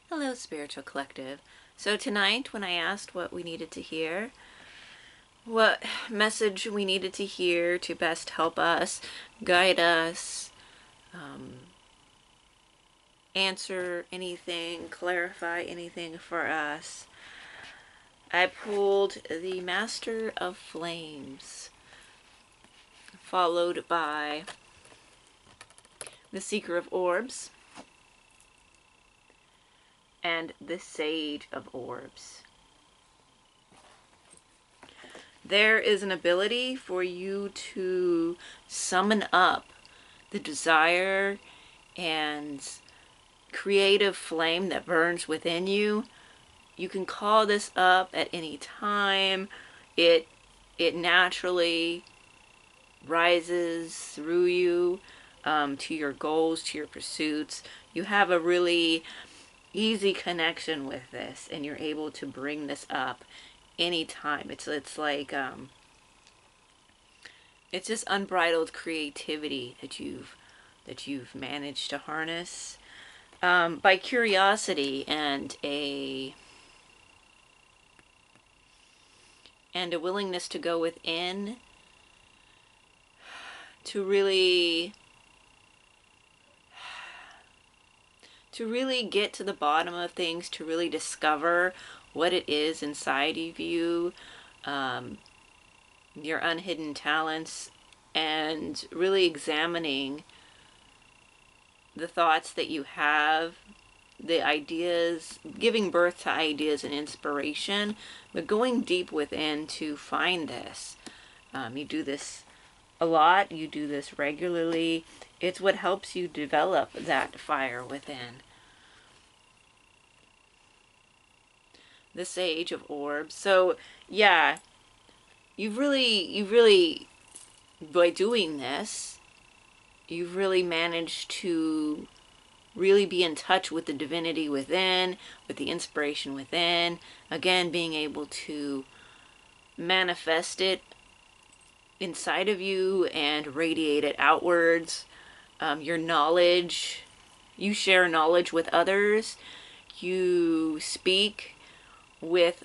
Hello, Spiritual Collective. So tonight, when I asked what we needed to hear, what message we needed to hear to best help us, guide us, answer anything, clarify anything for us, I pulled the Master of Flames, followed by the Seeker of Orbs, and the Sage of Orbs. There is an ability for you to summon up the desire and creative flame that burns within you. You can call this up at any time. It naturally rises through you to your goals, to your pursuits. You have a really easy connection with this, and you're able to bring this up anytime. It's like it's just unbridled creativity that you've managed to harness by curiosity and a willingness to go within, to really get to the bottom of things, to really discover what it is inside of you, your unhidden talents, and really examining the thoughts that you have, the ideas, giving birth to ideas and inspiration, but going deep within to find this. You do this a lot, you do this regularly. It's what helps you develop that fire within. The Sage of Orbs. So yeah, you've really, by doing this, you've really managed to really be in touch with the divinity within, with the inspiration within. Again, being able to manifest it inside of you and radiate it outwards. Your knowledge, you share knowledge with others. You speak with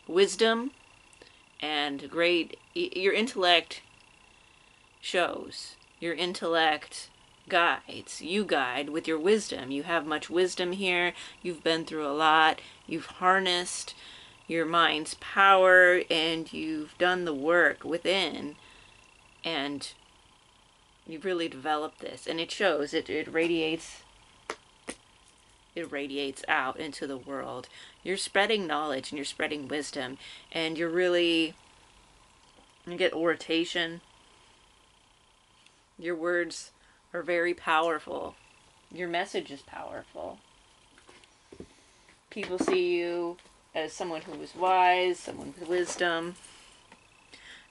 wisdom and your intellect shows. Your intellect guides. You guide with your wisdom. You have much wisdom here. You've been through a lot. You've harnessed your mind's power, and you've done the work within, and you've really developed this, and it shows. It radiates out into the world. You're spreading knowledge and you're spreading wisdom, and you get oration. Your words are very powerful. Your message is powerful. People see you as someone who is wise, someone with wisdom.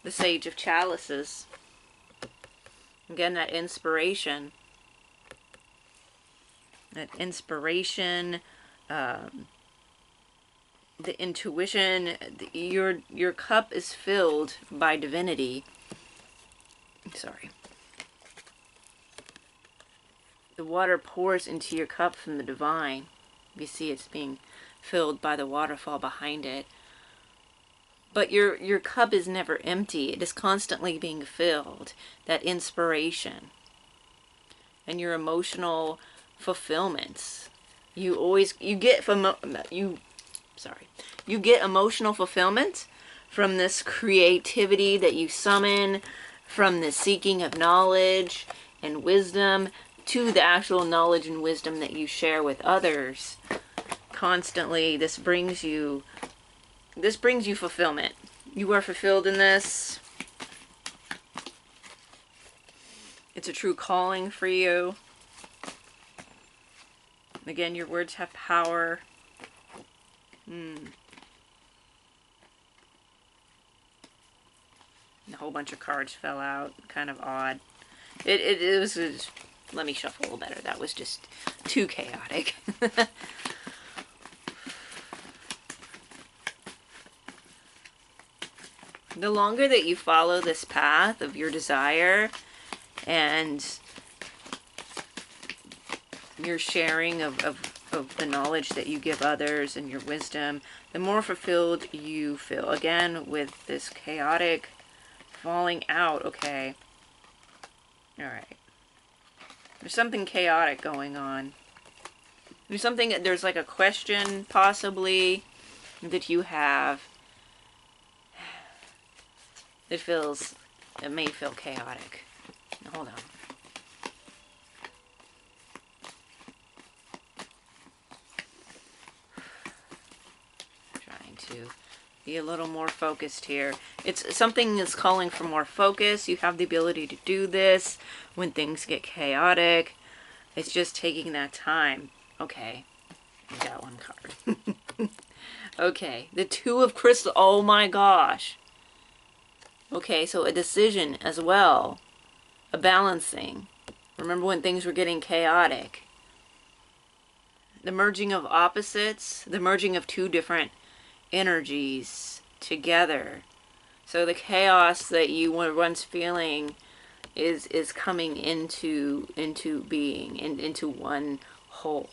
The Sage of Chalices. Again, that inspiration. The intuition. Your cup is filled by divinity. Sorry. The water pours into your cup from the divine. You see it's being filled by the waterfall behind it. But your cup is never empty. It is constantly being filled. That inspiration. And your emotional fulfillments. You get emotional fulfillment from this creativity that you summon, from the seeking of knowledge and wisdom, to the actual knowledge and wisdom that you share with others. Constantly, this brings you fulfillment. You are fulfilled in this. It's a true calling for you. Again, your words have power. A whole bunch of cards fell out. Kind of odd. It was let me shuffle a little better. That was just too chaotic. The longer that you follow this path of your desire and your sharing of of the knowledge that you give others and your wisdom, the more fulfilled you feel. Again, with this chaotic falling out, okay. Alright. There's something chaotic going on. There's like a question, possibly, that you have. It may feel chaotic. Hold on. Trying to be a little more focused here. It's something that's calling for more focus. You have the ability to do this when things get chaotic. It's just taking that time. Okay, I got one card. Okay, the Two of Crystal. Oh my gosh. Okay, so a decision as well. A balancing. Remember when things were getting chaotic. The merging of opposites. The merging of two different energies together. So the chaos that you were once feeling is coming into being, into one whole.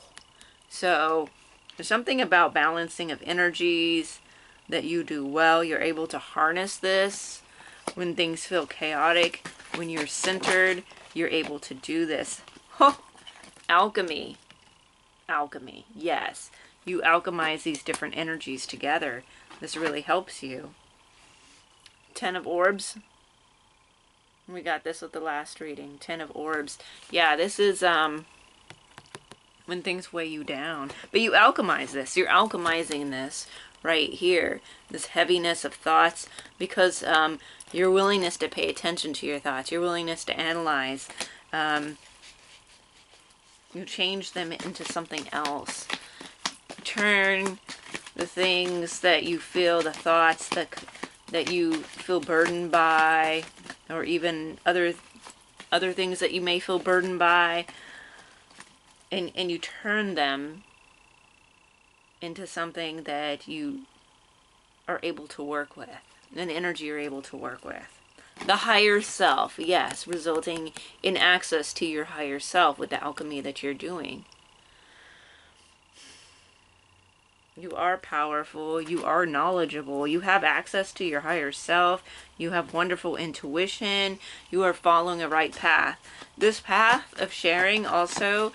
So there's something about balancing of energies that you do well. You're able to harness this when things feel chaotic. When you're centered, you're able to do this. Oh, alchemy. Alchemy, yes. You alchemize these different energies together. This really helps you. Ten of Orbs. We got this with the last reading. Ten of Orbs. Yeah, this is when things weigh you down. But you alchemize this. You're alchemizing this right here. This heaviness of thoughts. Because your willingness to pay attention to your thoughts. Your willingness to analyze. You change them into something else. Turn the things that you feel, the thoughts that you feel burdened by, or even other things that you may feel burdened by, and you turn them into something that you are able to work with, an energy you're able to work with. The higher self, yes, resulting in access to your higher self with the alchemy that you're doing. You are powerful, you are knowledgeable, you have access to your higher self, you have wonderful intuition, you are following a right path. This path of sharing also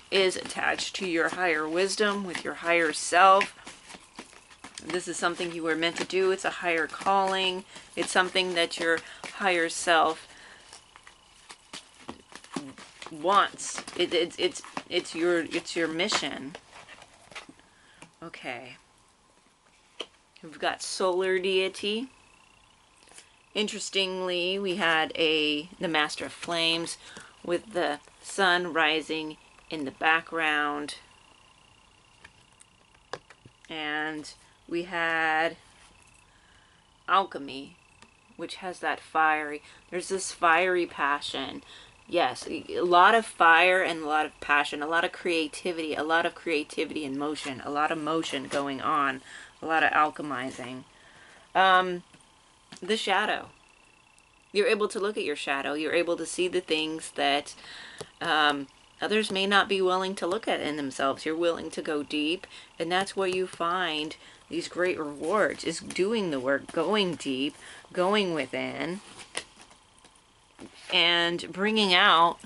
is attached to your higher wisdom with your higher self. This is something you were meant to do. It's a higher calling. It's something that your higher self wants. It's your mission. Okay. We've got solar deity. Interestingly, we had the Master of Flames with the sun rising in the background. And we had alchemy, which has that fiery. There's this fiery passion. Yes, a lot of fire and a lot of passion, a lot of creativity and motion, a lot of motion going on, a lot of alchemizing. The shadow. You're able to look at your shadow. You're able to see the things that others may not be willing to look at in themselves. You're willing to go deep, and that's where you find these great rewards, is doing the work, going deep, going within, and bringing out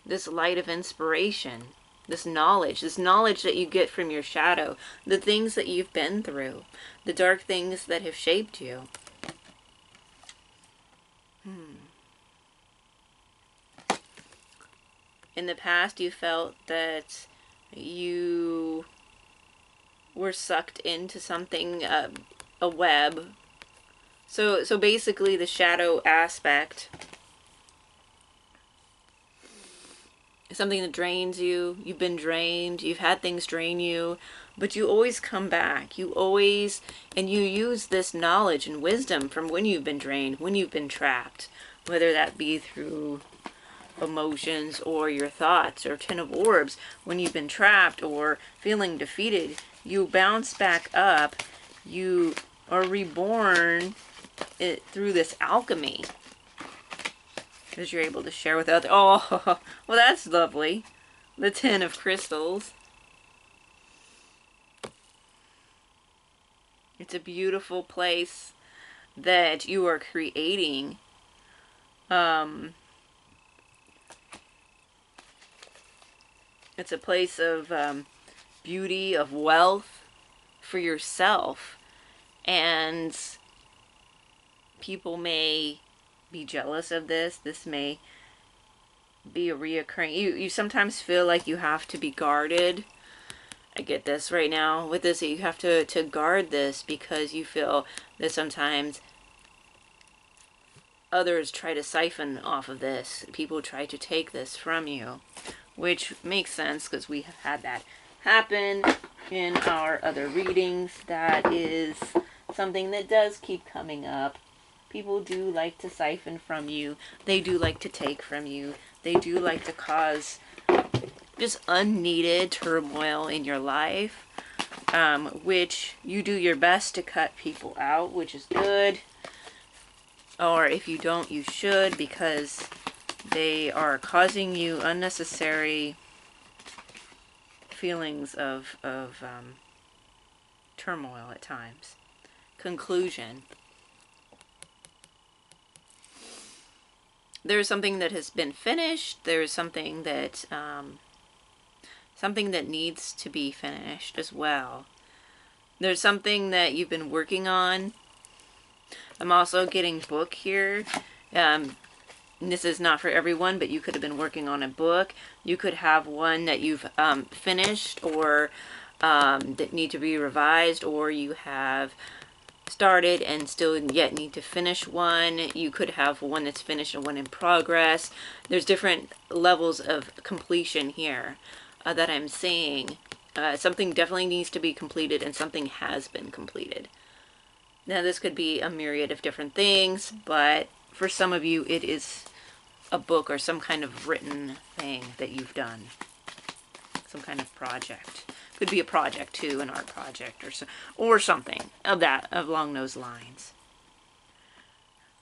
this light of inspiration, this knowledge that you get from your shadow, the things that you've been through, the dark things that have shaped you. In the past, you felt that you were sucked into something, a web. So basically the shadow aspect is something that drains you. You've been drained. You've had things drain you. But you always come back. You use this knowledge and wisdom from when you've been drained, when you've been trapped. Whether that be through emotions or your thoughts, or Ten of Orbs, when you've been trapped or feeling defeated, you bounce back up. You are reborn through this alchemy, because you're able to share with others. Oh, well, that's lovely. the 10 of crystals. It's a beautiful place that you are creating. It's a place of beauty, of wealth for yourself. And people may be jealous of this. This may be a reoccurring. You sometimes feel like you have to be guarded. I get this right now with this. You have to guard this because you feel that sometimes others try to siphon off of this. People try to take this from you, which makes sense because we have had that happen in our other readings. That is something that does keep coming up. People do like to siphon from you. They do like to take from you. They do like to cause just unneeded turmoil in your life, which you do your best to cut people out, which is good. Or if you don't, you should, because they are causing you unnecessary feelings of turmoil at times. Conclusion. There's something that has been finished. There's something that needs to be finished as well. There's something that you've been working on. I'm also getting book here. This is not for everyone, but you could have been working on a book. You could have one that you've finished, or that need to be revised, or you have started and still yet need to finish one. You could have one that's finished and one in progress. There's different levels of completion here that I'm seeing. Something definitely needs to be completed, and something has been completed. Now, this could be a myriad of different things, but for some of you, it is a book or some kind of written thing that you've done. Some kind of project. Could be a project too, an art project or something of that, along those lines.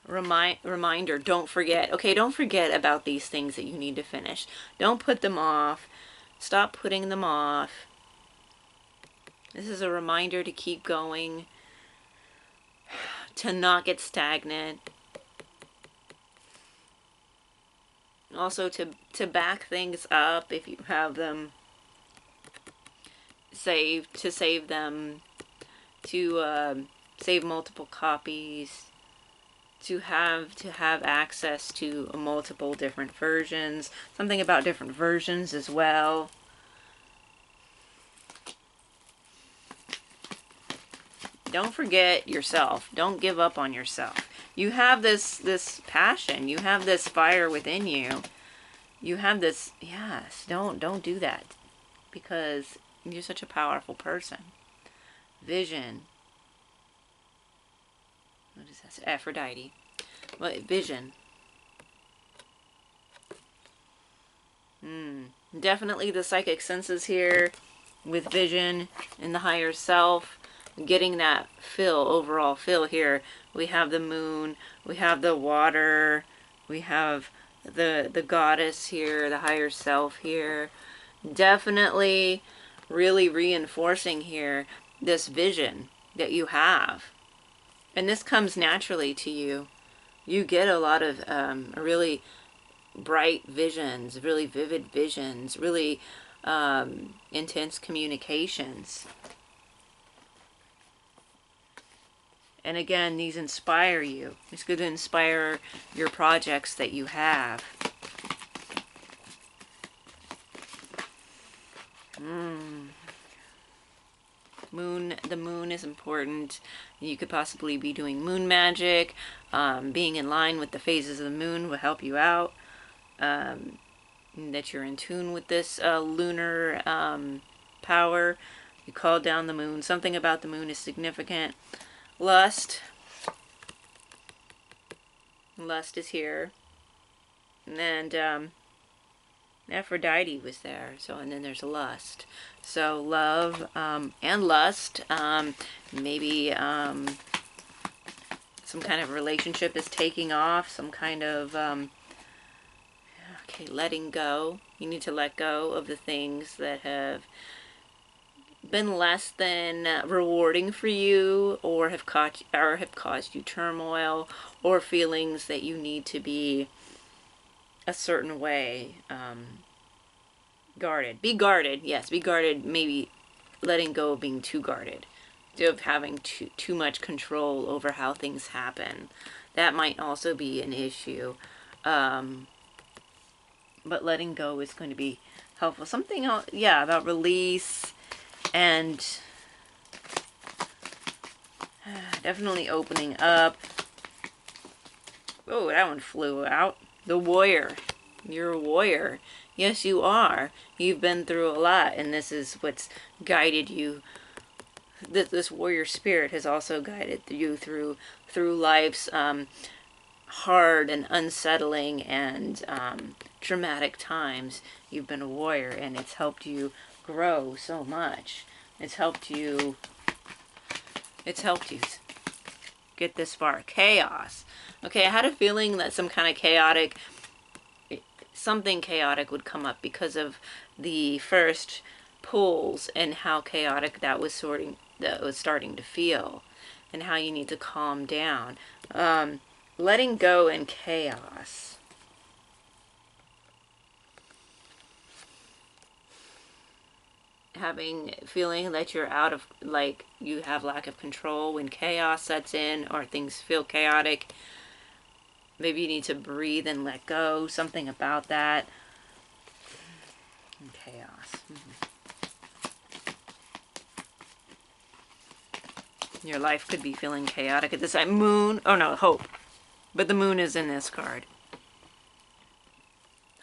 Reminder, don't forget. Okay, don't forget about these things that you need to finish. Don't put them off. Stop putting them off. This is a reminder to keep going, to not get stagnant. Also to back things up if you have them saved, to save them, to save multiple copies, to have access to multiple different versions. Something about different versions as well. Don't forget yourself. Don't give up on yourself. You have this passion. You have this fire within you. You have this, yes, don't do that, because you're such a powerful person. Vision. What is that? Aphrodite. What? Vision. Definitely the psychic senses here with vision and the higher self. Getting that overall feel here. We have the moon, we have the water, we have the goddess here, the higher self here. Definitely really reinforcing here this vision that you have. And this comes naturally to you. You get a lot of really bright visions, really vivid visions, really intense communications. And again, these inspire you. It's going to inspire your projects that you have. The moon is important. You could possibly be doing moon magic. Being in line with the phases of the moon will help you out. That you're in tune with this lunar power. You call down the moon. Something about the moon is significant. Lust. Lust is here. And Aphrodite was there. So, and then there's lust. So love and lust. Maybe some kind of relationship is taking off. Some kind of Okay, letting go. You need to let go of the things that have been less than rewarding for you, or have caused you turmoil, or feelings that you need to be a certain way. Guarded. Be guarded. Yes, be guarded. Maybe letting go of being too guarded, of having too much control over how things happen. That might also be an issue. But letting go is going to be helpful. Something else, yeah, about release and definitely opening up. Oh, that one flew out. The warrior. You're a warrior. Yes, you are. You've been through a lot, and this is what's guided you. This warrior spirit has also guided you through life's hard and unsettling and traumatic times. You've been a warrior, and it's helped you grow so much. It's helped you get this far. Chaos. Okay, I had a feeling that something chaotic would come up because of the first pulls and how chaotic that was starting to feel, and how you need to calm down. Letting go in chaos. Feeling that you're out of, like, you have lack of control when chaos sets in or things feel chaotic. Maybe you need to breathe and let go. Something about that. Chaos. Your life could be feeling chaotic at this time. Moon. Oh no, hope. But the moon is in this card.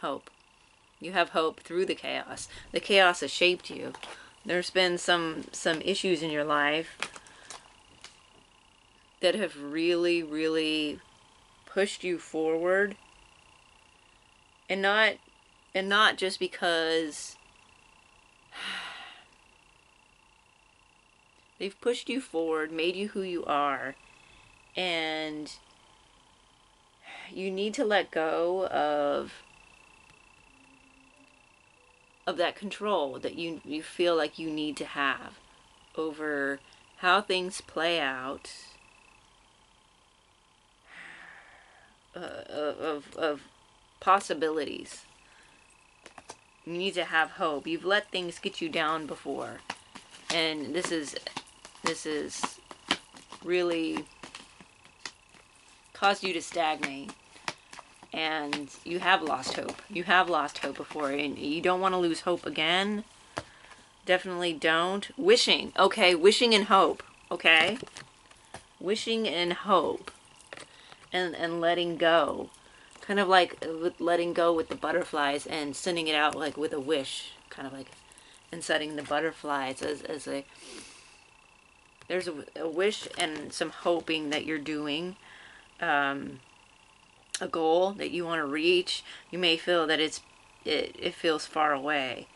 Hope. You have hope through the chaos. The chaos has shaped you. There's been some issues in your life that have really, really pushed you forward, and not just because they've pushed you forward, made you who you are, and you need to let go of that control that you feel like you need to have over how things play out, of possibilities. You need to have hope. You've let things get you down before, and this is really caused you to stagnate, and you have lost hope. You have lost hope before, and you don't want to lose hope again. Definitely don't. Wishing. Okay, wishing and hope. Okay? Wishing and hope. And letting go. Kind of like with letting go with the butterflies and sending it out like with a wish. Kind of like, and setting the butterflies as a... There's a wish and some hoping that you're doing. A goal that you want to reach. You may feel that it feels far away.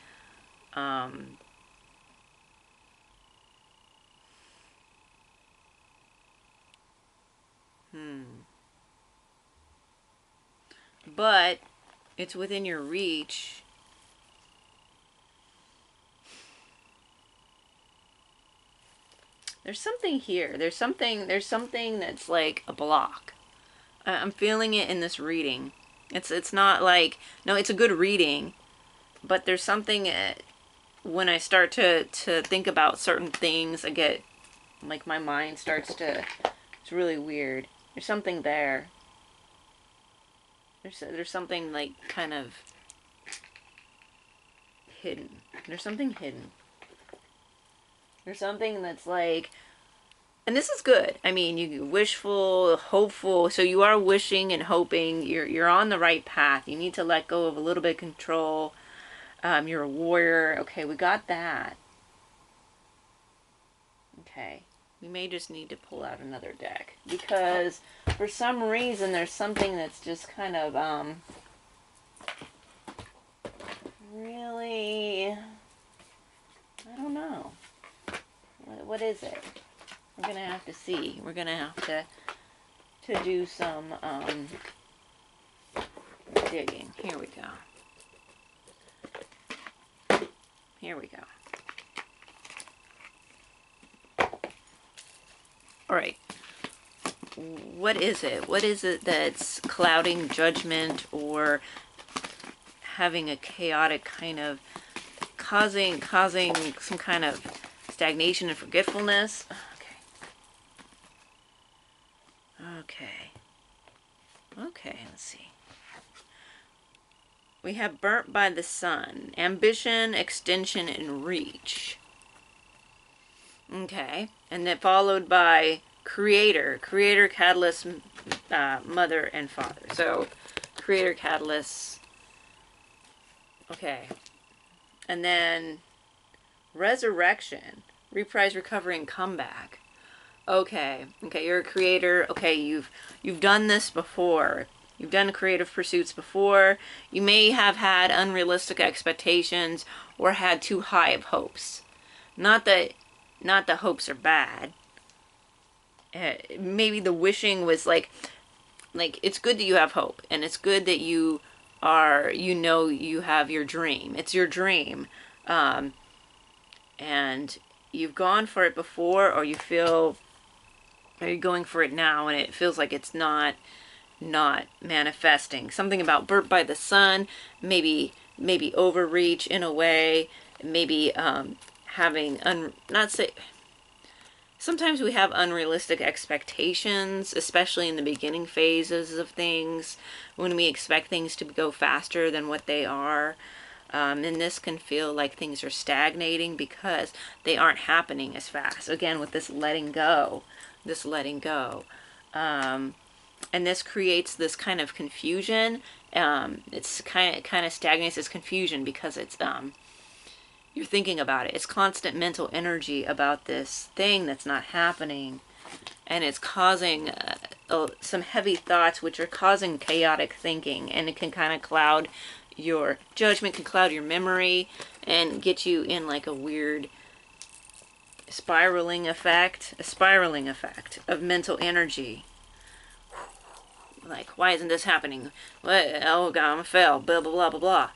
But it's within your reach. There's something here. There's something that's like a block. I'm feeling it in this reading. It's not like, no, it's a good reading, but there's something when I start to think about certain things, I get like my mind starts to, it's really weird. There's something there. There's something like kind of hidden. There's something hidden. There's something that's like, and this is good. I mean, you wishful, hopeful. So you are wishing and hoping. You're on the right path. You need to let go of a little bit of control. You're a warrior. Okay, we got that. Okay. We may just need to pull out another deck, because for some reason there's something that's just kind of really, I don't know. What is it? We're gonna have to see. We're gonna have to do some digging. Here we go. Here we go. All right. What is it? What is it that's clouding judgment or having a chaotic kind of causing some kind of stagnation and forgetfulness? Okay, let's see. We have burnt by the sun, ambition, extension, and reach. Okay, and then followed by creator, catalyst, mother, and father. So, creator, catalyst. Okay, and then resurrection, reprise, recovery, and comeback. Okay, you're a creator. Okay, you've done this before. You've done creative pursuits before. You may have had unrealistic expectations or had too high of hopes. Not that hopes are bad. Maybe the wishing was like it's good that you have hope, and it's good that you have your dream. It's your dream, and you've gone for it before, or you feel. Are you going for it now and it feels like it's not manifesting? Something about burnt by the sun, maybe overreach in a way, maybe having sometimes we have unrealistic expectations, especially in the beginning phases of things, when we expect things to go faster than what they are. And this can feel like things are stagnating because they aren't happening as fast. Again, with this letting go. And this creates this kind of confusion. It's kind of stagnates this confusion because it's you're thinking about it. It's constant mental energy about this thing that's not happening, and it's causing some heavy thoughts, which are causing chaotic thinking, and it can kind of cloud your judgment, can cloud your memory, and get you in like a weird spiraling effect of mental energy. Like, why isn't this happening? What? Oh God, I'm gonna fail. Blah blah blah blah blah.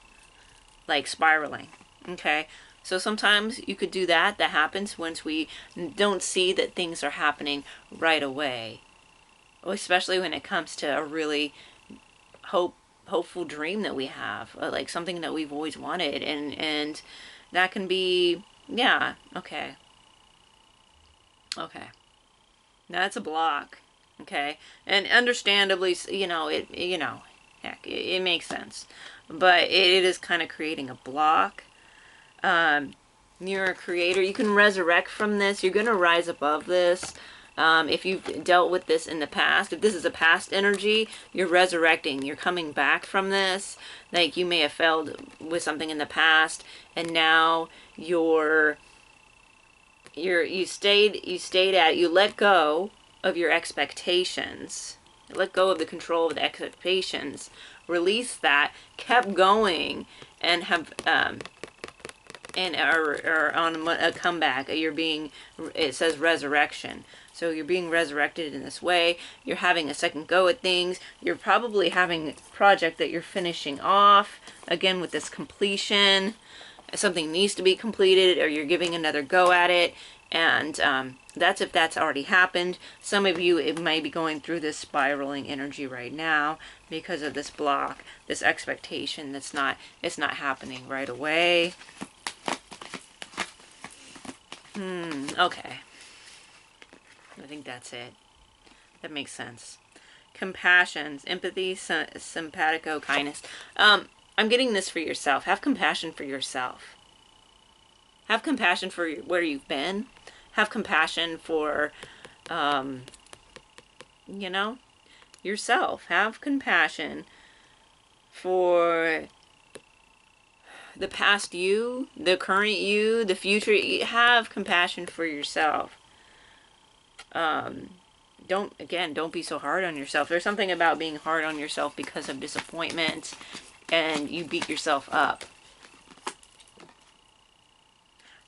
Like spiraling. Okay. So sometimes you could do that. That happens once we don't see that things are happening right away. Especially when it comes to a really hopeful dream that we have, like something that we've always wanted, and that can be, yeah, okay. That's a block. Okay, and understandably, heck, it makes sense, but it is kind of creating a block. You're a creator. You can resurrect from this. You're going to rise above this. If you've dealt with this in the past, if this is a past energy, you're resurrecting. You're coming back from this. Like, you may have failed with something in the past, and now you let go of your expectations. Let go of the control of the expectations. Release that. Kept going, and have and are on a comeback. It says resurrection. So you're being resurrected in this way. You're having a second go at things. You're probably having a project that you're finishing off. Again, with this completion. Something needs to be completed, or you're giving another go at it. And that's if that's already happened. Some of you, it may be going through this spiraling energy right now because of this block, this expectation it's not happening right away. Okay. I think that's it. That makes sense. Compassion, empathy, simpatico, kindness. I'm getting this for yourself. Have compassion for yourself. Have compassion for where you've been. Have compassion for, yourself. Have compassion for the past you, the current you, the future. Have compassion for yourself. Don't be so hard on yourself. There's something about being hard on yourself because of disappointment, and you beat yourself up.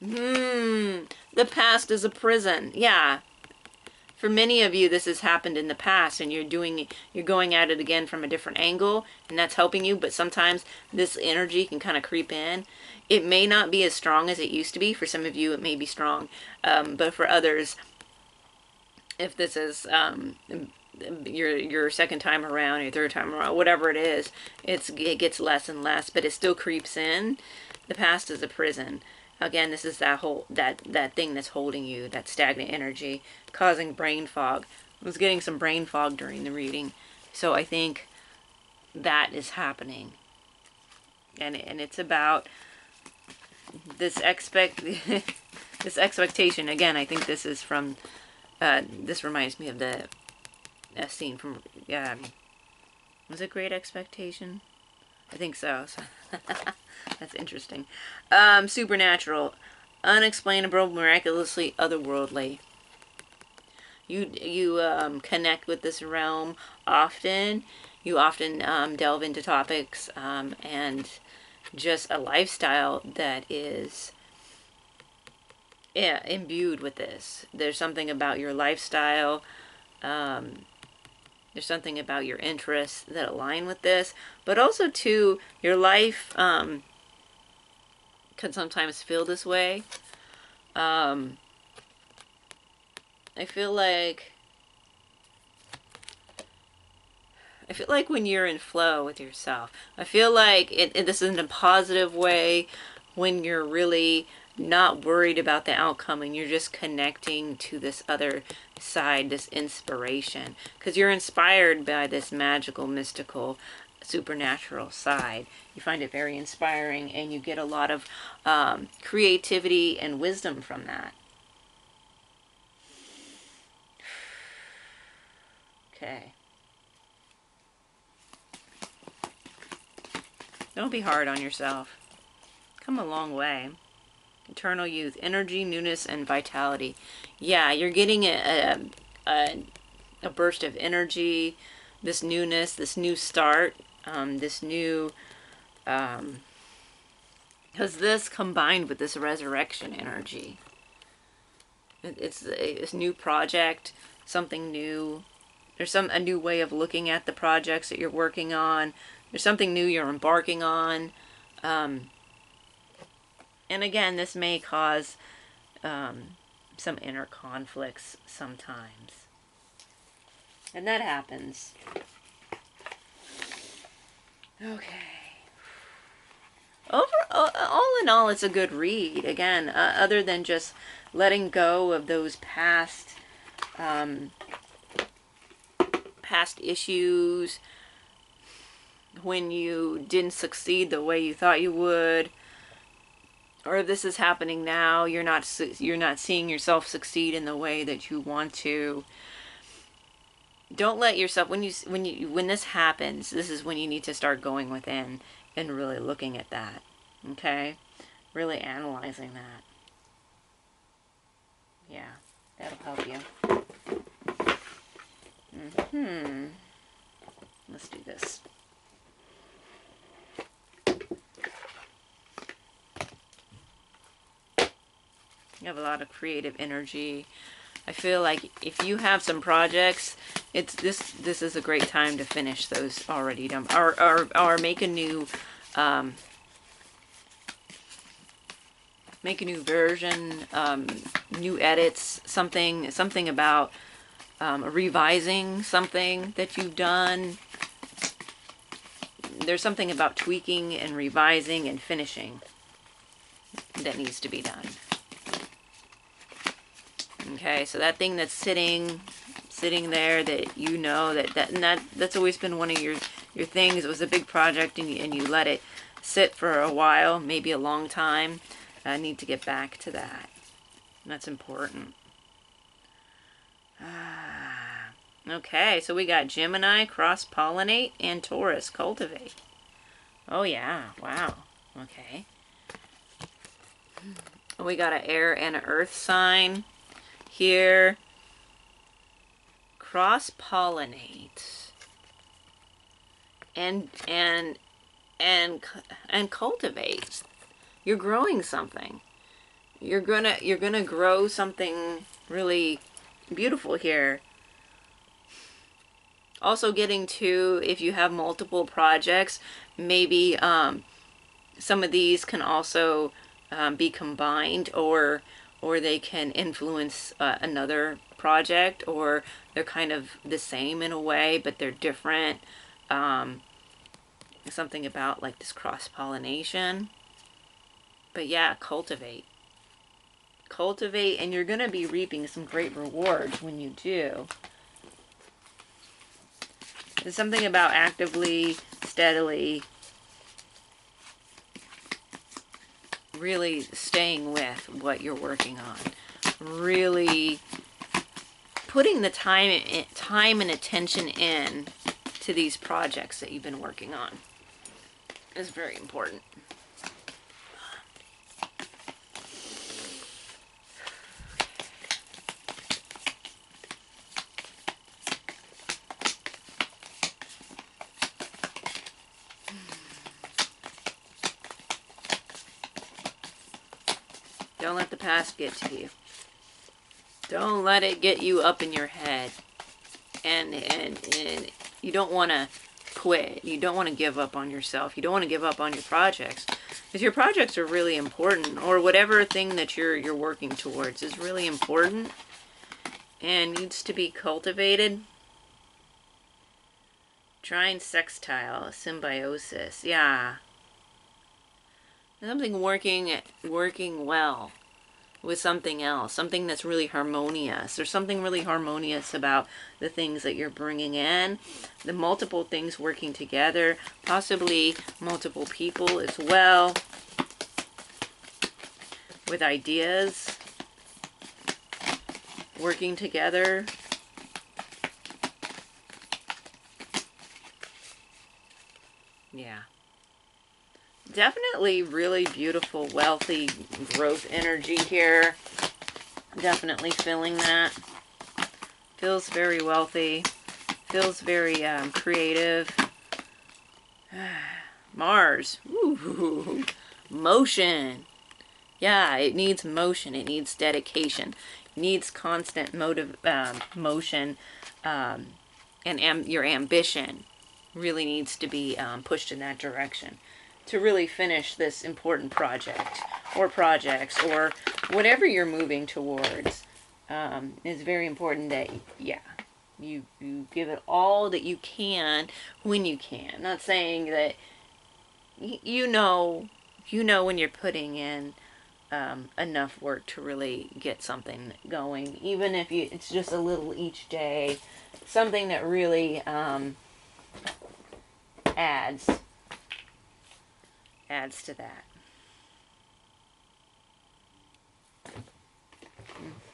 The past is a prison. Yeah. for many of you, this has happened in the past, and you're going at it again from a different angle, and that's helping you. But sometimes this energy can kind of creep in. It may not be as strong as it used to be. For some of you, it may be strong, but for others, if this is your second time around, your third time around, whatever it is, it gets less and less, but it still creeps in. The past is a prison. Again, this is that thing that's holding you, that stagnant energy, causing brain fog. I was getting some brain fog during the reading, so I think that is happening, and it's about this this expectation. Again, I think this is from. This reminds me of the scene from. Was it Great Expectation? I think so. That's interesting. Supernatural, unexplainable, miraculously otherworldly. You connect with this realm often. You often delve into topics and just a lifestyle that is imbued with this. There's something about your lifestyle. There's something about your interests that align with this, but also too, your life can sometimes feel this way. I feel like when you're in flow with yourself, I feel like this is in a positive way when you're really not worried about the outcome and you're just connecting to this other side, this inspiration, because you're inspired by this magical, mystical, supernatural side. You find it very inspiring, and you get a lot of creativity and wisdom from that. Okay. Don't be hard on yourself. Come a long way. Eternal youth, energy, newness, and vitality. Yeah, you're getting a burst of energy, this newness, this new start, this new, because this combined with this resurrection energy, it's a new project, something new. There's a new way of looking at the projects that you're working on. There's something new you're embarking on. And again, this may cause some inner conflicts sometimes. And that happens. Okay. All in all, it's a good read. Again, other than just letting go of those past issues, when you didn't succeed the way you thought you would, or if this is happening now, you're not seeing yourself succeed in the way that you want to. Don't let yourself, when this happens, this is when you need to start going within and really looking at that. Okay? Really analyzing that. Yeah, that'll help you. Let's do this. You have a lot of creative energy. I feel like if you have some projects, this is a great time to finish those already done, or make a new version, new edits, something about revising something that you've done. There's something about tweaking and revising and finishing that needs to be done. Okay, so that thing that's sitting there, that you know that's always been one of your things. It was a big project, and you let it sit for a while, maybe a long time. I need to get back to that. That's important. Okay, so we got Gemini, cross-pollinate, and Taurus, cultivate. Oh yeah, wow. Okay. We got an air and an earth sign here. Cross-pollinate and cultivate. You're growing something. You're gonna grow something really beautiful here. Also getting to, if you have multiple projects, maybe some of these can also be combined, or they can influence another project, or they're kind of the same in a way, but they're different. Something about like this cross-pollination. But yeah, cultivate. Cultivate, and you're going to be reaping some great rewards when you do. There's something about actively, steadily, really staying with what you're working on. Really putting the time and attention in to these projects that you've been working on is very important. Don't let the past get to you. Don't let it get you up in your head. And you don't want to quit. You don't want to give up on yourself. You don't want to give up on your projects. Because your projects are really important. Or whatever thing that you're working towards is really important. And needs to be cultivated. Trine sextile, symbiosis. Yeah. Something working well with something else, something that's really harmonious. There's something really harmonious about the things that you're bringing in, the multiple things working together, possibly multiple people as well, with ideas working together. Yeah. Definitely really beautiful, wealthy growth energy here. Definitely feeling that. Feels very wealthy. Feels very creative. Mars. Ooh, motion. Yeah, it needs motion. It needs dedication. It needs constant motion. And your ambition really needs to be pushed in that direction to really finish this important project or projects or whatever you're moving towards. It's very important that, yeah, you give it all that you can when you can. Not saying that you know when you're putting in enough work to really get something going, even if it's just a little each day, something that really adds to that.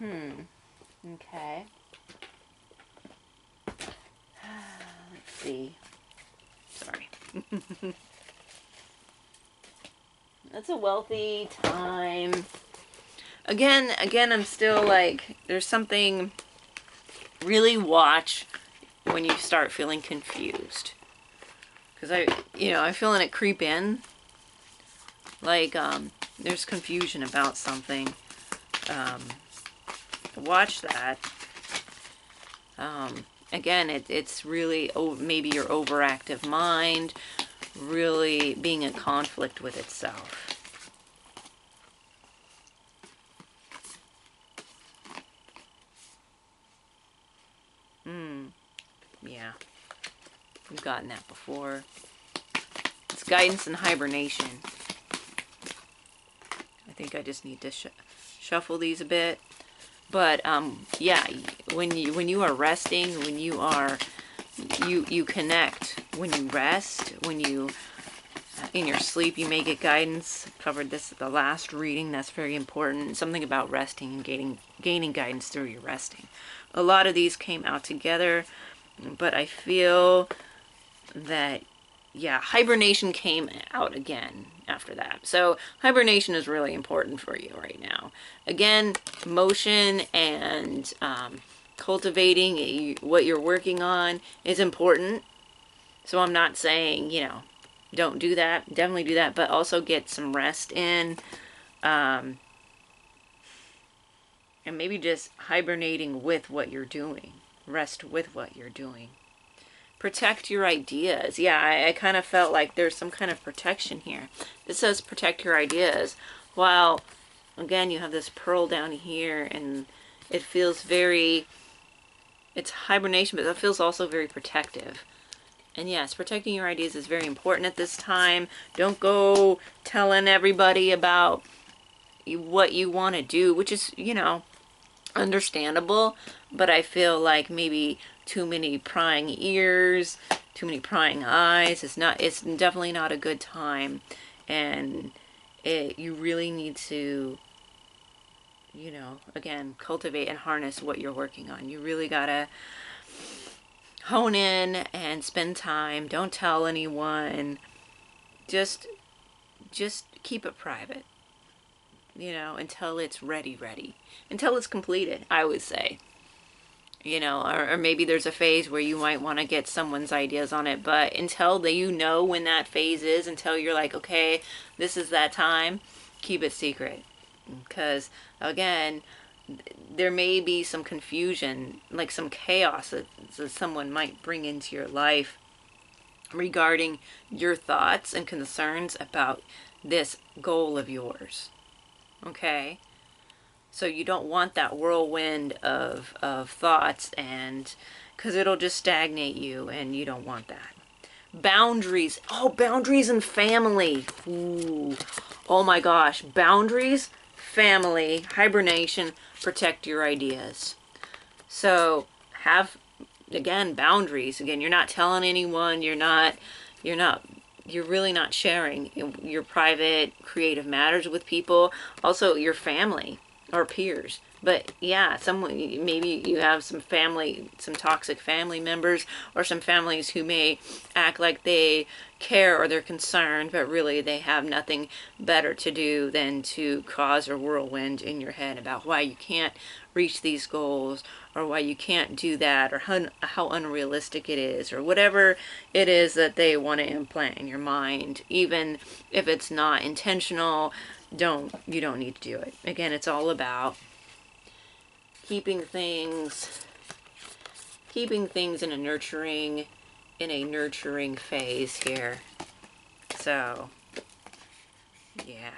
Okay. Let's see. Sorry. That's a wealthy time. Again, I'm still like, there's something, really watch when you start feeling confused. Because I'm feeling it creep in. Like, there's confusion about something. Watch that. Again, it's really maybe your overactive mind really being in conflict with itself. Yeah. We've gotten that before. It's guidance and hibernation. I think I just need to shuffle these a bit. But yeah, when you are resting, when you are you connect. When you rest, when you in your sleep, you may get guidance. Covered this at the last reading. That's very important. Something about resting and gaining guidance through your resting. A lot of these came out together, but I feel that, yeah, hibernation came out again after that. So hibernation is really important for you right now. Again, motion and cultivating what you're working on is important. So I'm not saying, don't do that. Definitely do that, but also get some rest in. And And maybe just hibernating with what you're doing. Rest with what you're doing. Protect your ideas. Yeah, I kind of felt like there's some kind of protection here. It says protect your ideas. While, again, you have this pearl down here, and it feels very, it's hibernation, but that feels also very protective. And yes, protecting your ideas is very important at this time. Don't go telling everybody about what you want to do, which is, you know, understandable. But I feel like maybe too many prying ears, too many prying eyes. It's definitely not a good time. And you really need to, you know, again, cultivate and harness what you're working on. You really gotta hone in and spend time. Don't tell anyone. Just keep it private, you know, until it's ready, until it's completed, I would say. You know, or maybe there's a phase where you might want to get someone's ideas on it, but until you know when that phase is, until you're like, okay, this is that time, keep it secret. Because, again, there may be some confusion, like some chaos that someone might bring into your life regarding your thoughts and concerns about this goal of yours. Okay? So you don't want that whirlwind of thoughts, and because it'll just stagnate you, and you don't want that. Boundaries. Oh, boundaries and family. Ooh. Oh my gosh. Boundaries, family, hibernation, protect your ideas. So have, again, boundaries. Again, you're not telling anyone, you're really not sharing your private creative matters with people. Also your family or peers. But yeah, maybe you have some toxic family members, or some families who may act like they care or they're concerned, but really they have nothing better to do than to cause a whirlwind in your head about why you can't reach these goals, or why you can't do that, or how unrealistic it is, or whatever it is that they want to implant in your mind. Even if it's not intentional, you don't need to do it. Again, it's all about keeping things in a nurturing phase here. So, yeah.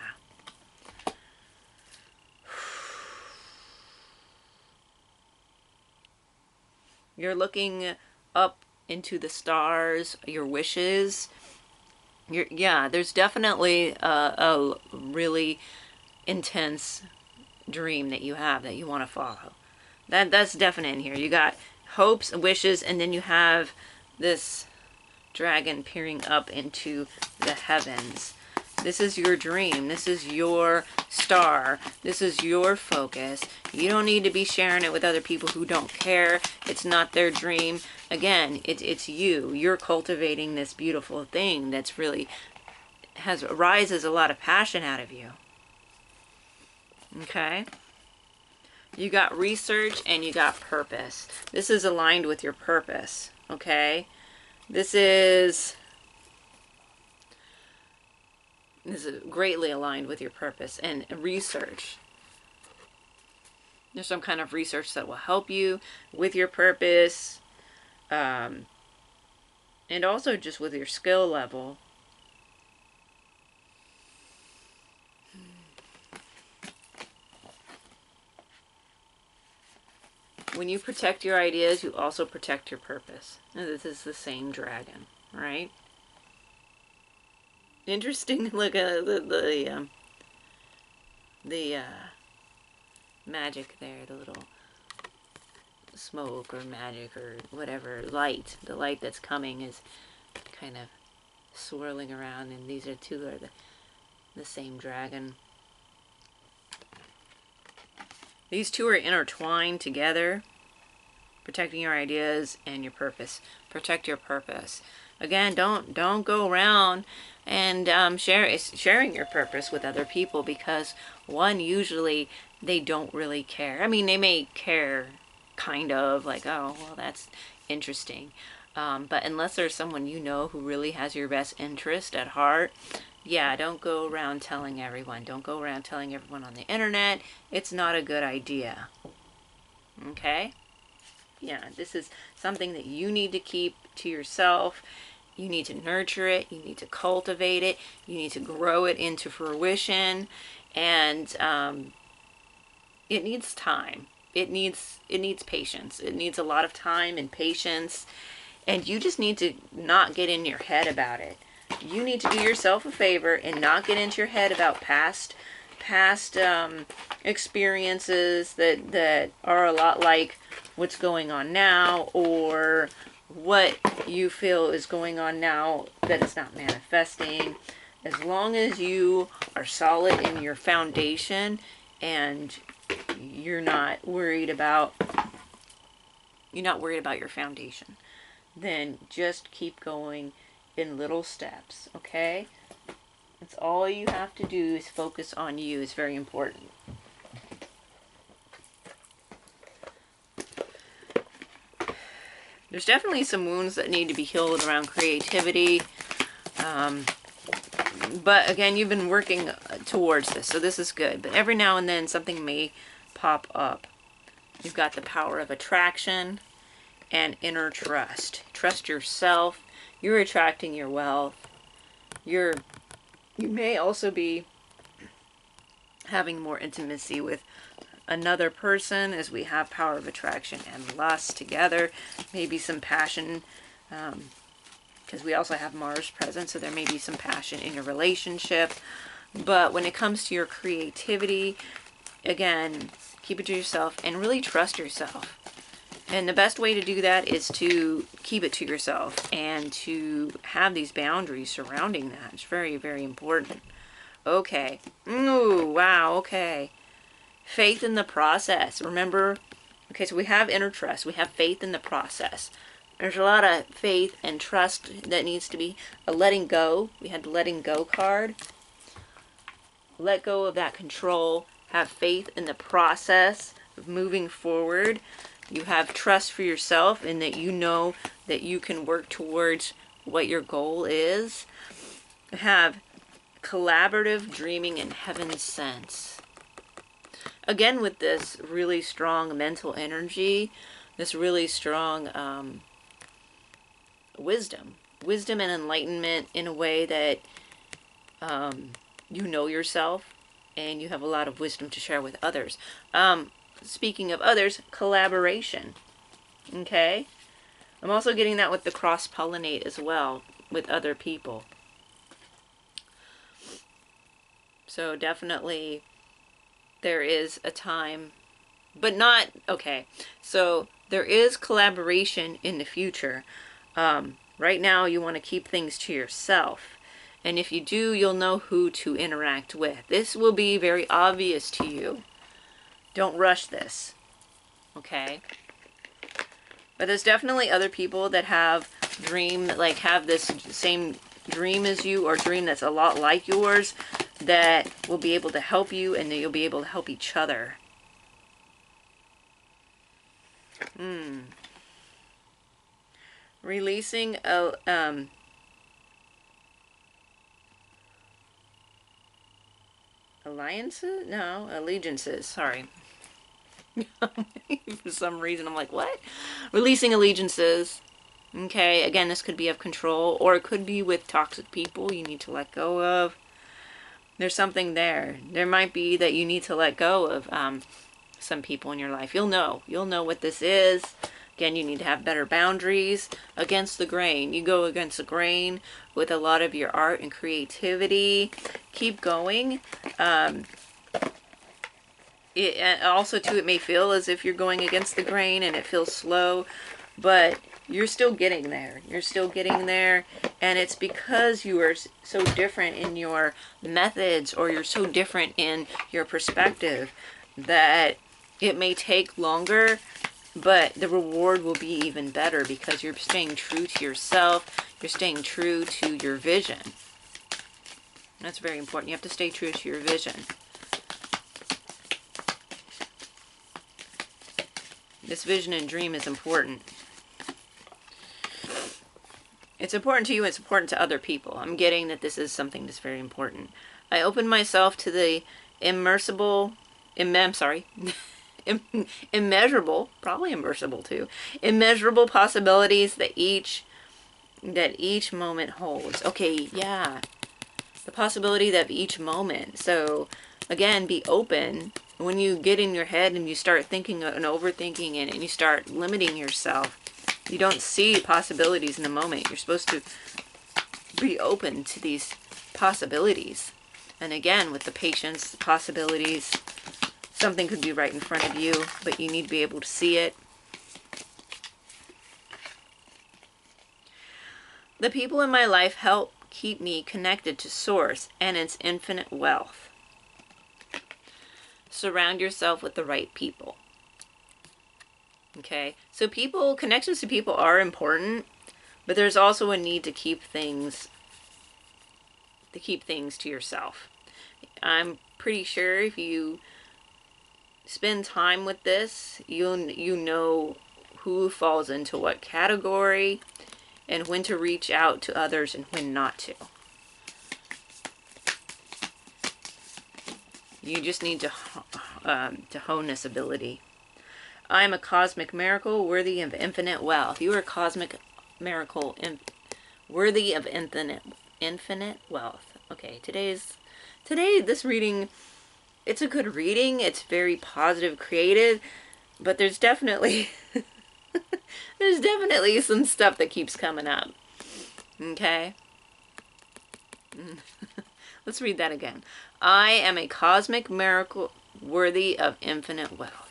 You're looking up into the stars, your wishes. There's definitely a really intense dream that you have that you want to follow. That's definite in here. You got hopes, wishes, and then you have this dragon peering up into the heavens. This is your dream. This is your star. This is your focus. You don't need to be sharing it with other people who don't care. It's not their dream. Again, it's you. You're cultivating this beautiful thing that's really rises a lot of passion out of you. Okay? You got research and you got purpose. This is aligned with your purpose. Okay? This is greatly aligned with your purpose and research. There's some kind of research that will help you with your purpose, and also just with your skill level. When you protect your ideas, you also protect your purpose. And this is the same dragon, right? Interesting. Look at the magic there, the little smoke or magic or whatever light. The light that's coming is kind of swirling around, and these are the same dragon. These two are intertwined together. Protecting your ideas and your purpose. Protect your purpose. Again, don't go around and sharing your purpose with other people, because one, usually they don't really care. I mean, they may care, kind of, like, oh, well, that's interesting. But unless there's someone you know who really has your best interest at heart, Yeah, don't go around telling everyone. Don't go around telling everyone on the internet. It's not a good idea. Okay? Yeah, this is something that you need to keep to yourself. You need to nurture it. You need to cultivate it. You need to grow it into fruition. And it needs time. It needs patience. It needs a lot of time and patience. And you just need to not get in your head about it. You need to do yourself a favor and not get into your head about past experiences that are a lot like what's going on now, or what you feel is going on now that is not manifesting. As long as you are solid in your foundation and you're not worried about your foundation, then just keep going in little steps, okay? That's all you have to do, is focus on you. It's very important. There's definitely some wounds that need to be healed around creativity. But again, you've been working towards this, so this is good. But every now and then something may pop up. You've got the power of attraction and inner trust. Trust yourself. You're attracting your wealth. You may also be having more intimacy with another person, as we have power of attraction and lust together. Maybe some passion, because we also have Mars present, so there may be some passion in your relationship. But when it comes to your creativity, again, keep it to yourself and really trust yourself. And the best way to do that is to keep it to yourself and to have these boundaries surrounding that. It's very, very important. Okay. Ooh, wow, okay. Faith in the process. Remember, okay, so we have inner trust. We have faith in the process. There's a lot of faith and trust that needs to be a letting go. We had the letting go card. Let go of that control. Have faith in the process of moving forward. You have trust for yourself and that you know that you can work towards what your goal is. Have collaborative dreaming and heaven sense. Again, with this really strong mental energy, this really strong wisdom and enlightenment in a way that you know yourself and you have a lot of wisdom to share with others. Speaking of others, collaboration. Okay? I'm also getting that with the cross-pollinate as well with other people. So definitely there is a time, but not, okay, so there is collaboration in the future. Right now you want to keep things to yourself. And if you do, you'll know who to interact with. This will be very obvious to you. Don't rush this. Okay? But there's definitely other people that have have this same dream as you, or dream that's a lot like yours, that will be able to help you, and that you'll be able to help each other. Releasing alliances? No, allegiances. Sorry. For some reason, I'm like, what? Releasing allegiances. Okay, again, this could be of control, or it could be with toxic people you need to let go of. There's something there. There might be that you need to let go of some people in your life. You'll know what this is. Again, you need to have better boundaries. Against the grain. You go against the grain with a lot of your art and creativity. Keep going. Also, too, it may feel as if you're going against the grain and it feels slow, but you're still getting there. You're still getting there, and it's because you are so different in your methods, or you're so different in your perspective, that it may take longer, but the reward will be even better because you're staying true to yourself. You're staying true to your vision. That's very important. You have to stay true to your vision. This vision and dream is important. It's important to you, it's important to other people. I'm getting that this is something that's very important. I open myself to the immersible, I'm sorry, immeasurable, probably immersible too, immeasurable possibilities that each moment holds. Okay, yeah, the possibility of each moment. So again, be open. When you get in your head and you start thinking and overthinking it and you start limiting yourself, you don't see possibilities in the moment. You're supposed to be open to these possibilities. And again, with the patience, the possibilities, something could be right in front of you, but you need to be able to see it. The people in my life help keep me connected to Source and its infinite wealth. Surround yourself with the right people. Okay, so connections to people are important, but there's also a need to keep things to yourself. I'm pretty sure if you spend time with this, you know who falls into what category and when to reach out to others and when not to. You just need to hone this ability. I am a cosmic miracle worthy of infinite wealth. You are a cosmic miracle worthy of infinite wealth. Okay, this reading, it's a good reading. It's very positive, creative, but there's definitely some stuff that keeps coming up. Okay? Let's read that again. I am a cosmic miracle worthy of infinite wealth.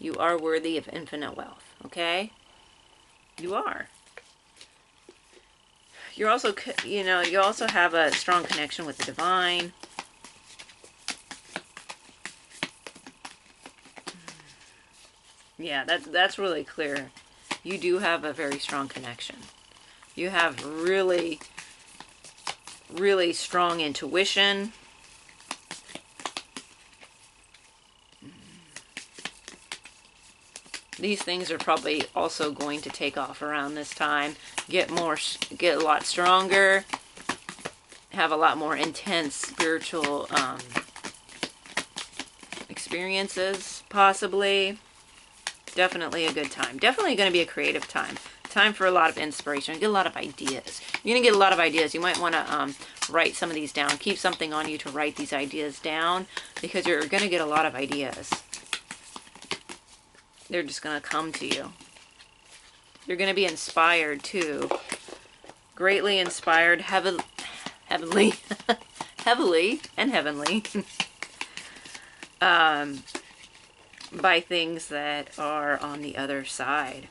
You are worthy of infinite wealth. Okay? You are. You're also, you also have a strong connection with the divine. Yeah, that's really clear. You do have a very strong connection. You have really, really strong intuition. These things are probably also going to take off around this time. Get a lot stronger. Have a lot more intense spiritual experiences, possibly. Definitely a good time. Definitely going to be a creative time. Time for a lot of inspiration. Get a lot of ideas. You're going to get a lot of ideas. You might want to write some of these down. Keep something on you to write these ideas down, because you're going to get a lot of ideas. They're just going to come to you. You're going to be inspired too. Greatly inspired, heavily, heavily and heavenly by things that are on the other side.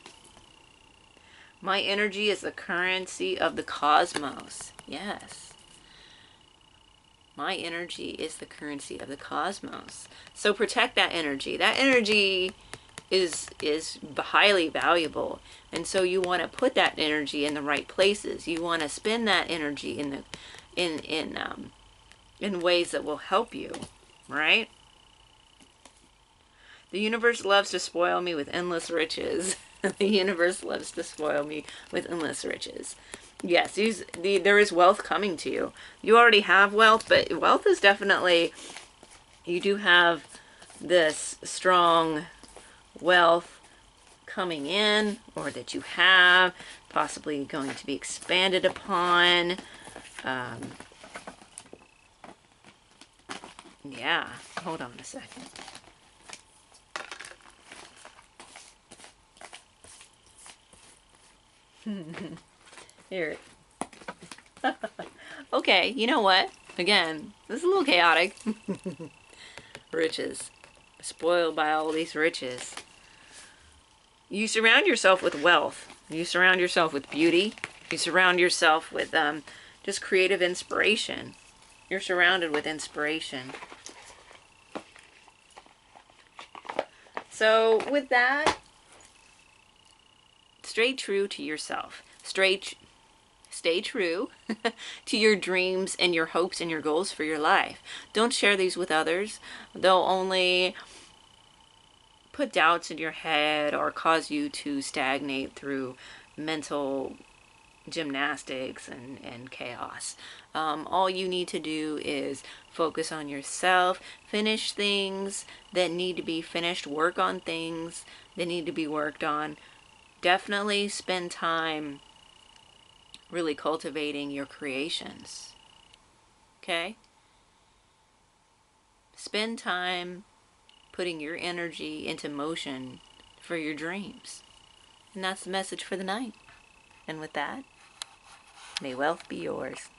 My energy is the currency of the cosmos. Yes. My energy is the currency of the cosmos. So protect that energy. That energy is highly valuable, and so you want to put that energy in the right places. You want to spend that energy in ways that will help you, right? The universe loves to spoil me with endless riches. The universe loves to spoil me with endless riches. Yes, there is wealth coming to you. You already have wealth, but wealth is definitely, you do have this strong wealth coming in, or that you have, possibly going to be expanded upon. Yeah, hold on a second. Here. Okay, you know what? Again, this is a little chaotic. Riches. Spoiled by all these riches. You surround yourself with wealth. You surround yourself with beauty. You surround yourself with just creative inspiration. You're surrounded with inspiration. So with that, stay true to yourself. Stay true to your dreams and your hopes and your goals for your life. Don't share these with others. They'll only put doubts in your head or cause you to stagnate through mental gymnastics and chaos. All you need to do is focus on yourself, finish things that need to be finished, work on things that need to be worked on. Definitely spend time really cultivating your creations. Okay? Spend time putting your energy into motion for your dreams. And that's the message for the night. And with that, may wealth be yours.